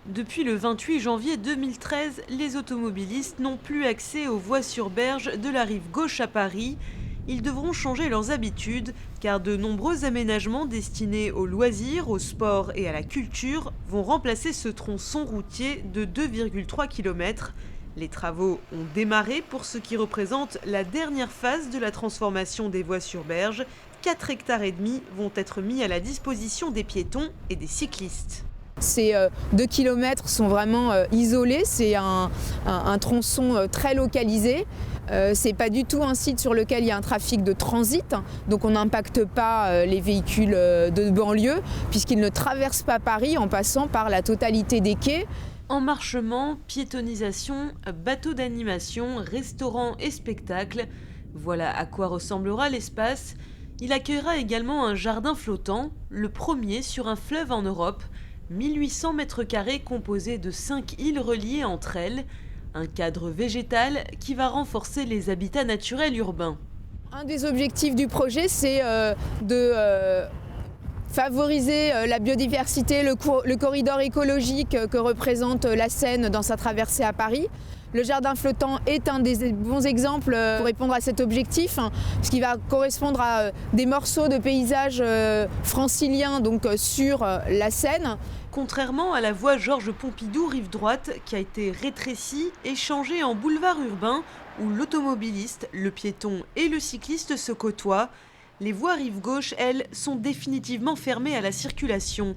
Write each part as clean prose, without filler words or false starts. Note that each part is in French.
Depuis le 28 janvier 2013, les automobilistes n'ont plus accès aux voies sur berge de la rive gauche à Paris. Ils devront changer leurs habitudes car de nombreux aménagements destinés aux loisirs, au sport et à la culture vont remplacer ce tronçon routier de 2,3 km. Les travaux ont démarré pour ce qui représente la dernière phase de la transformation des voies sur berge. 4,5 hectares vont être mis à la disposition des piétons et des cyclistes. Ces 2 km sont vraiment isolés, c'est un tronçon très localisé. C'est pas du tout un site sur lequel il y a un trafic de transit, donc on n'impacte pas les véhicules de banlieue puisqu'ils ne traversent pas Paris en passant par la totalité des quais. Emmarchement, piétonisation, bateaux d'animation, restaurants et spectacles. Voilà à quoi ressemblera l'espace. Il accueillera également un jardin flottant, le premier sur un fleuve en Europe. 1800 mètres carrés composés de 5 îles reliées entre elles. Un cadre végétal qui va renforcer les habitats naturels urbains. Un des objectifs du projet, c'est de favoriser la biodiversité, le corridor écologique que représente la Seine dans sa traversée à Paris. Le jardin flottant est un des bons exemples pour répondre à cet objectif, puisqu'il va correspondre à des morceaux de paysages franciliens donc sur la Seine. Contrairement à la voie Georges Pompidou rive droite qui a été rétrécie et changée en boulevard urbain où l'automobiliste, le piéton et le cycliste se côtoient, les voies rive gauche, elles, sont définitivement fermées à la circulation.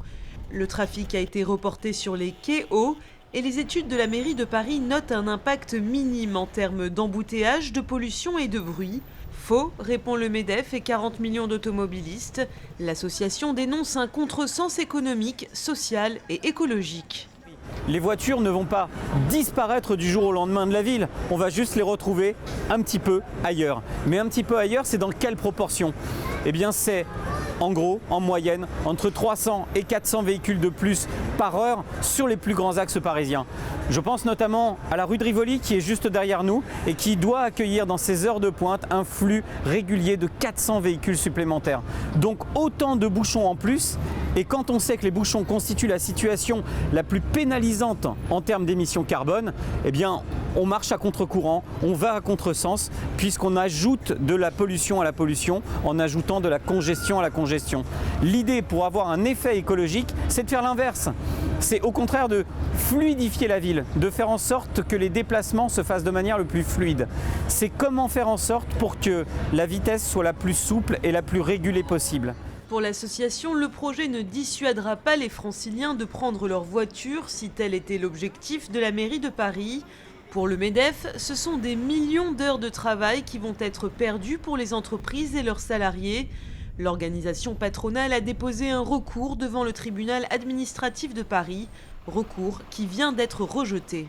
Le trafic a été reporté sur les quais hauts et les études de la mairie de Paris notent un impact minime en termes d'embouteillage, de pollution et de bruit. Faux, répond le MEDEF et 40 millions d'automobilistes. L'association dénonce un contresens économique, social et écologique. Les voitures ne vont pas disparaître du jour au lendemain de la ville, on va juste les retrouver un petit peu ailleurs. Mais un petit peu ailleurs, c'est dans quelle proportion? Eh bien c'est en gros, en moyenne, entre 300 et 400 véhicules de plus par heure sur les plus grands axes parisiens. Je pense notamment à la rue de Rivoli qui est juste derrière nous et qui doit accueillir dans ses heures de pointe un flux régulier de 400 véhicules supplémentaires. Donc autant de bouchons en plus, et quand on sait que les bouchons constituent la situation la plus pénalisante en termes d'émissions carbone, eh bien on marche à contre-courant, on va à contresens puisqu'on ajoute de la pollution à la pollution en ajoutant de la congestion à la congestion. L'idée pour avoir un effet écologique, c'est de faire l'inverse. C'est au contraire de fluidifier la ville, de faire en sorte que les déplacements se fassent de manière le plus fluide. C'est comment faire en sorte pour que la vitesse soit la plus souple et la plus régulée possible. Pour l'association, le projet ne dissuadera pas les franciliens de prendre leur voiture si tel était l'objectif de la mairie de Paris. Pour le MEDEF, ce sont des millions d'heures de travail qui vont être perdues pour les entreprises et leurs salariés. L'organisation patronale a déposé un recours devant le tribunal administratif de Paris, recours qui vient d'être rejeté.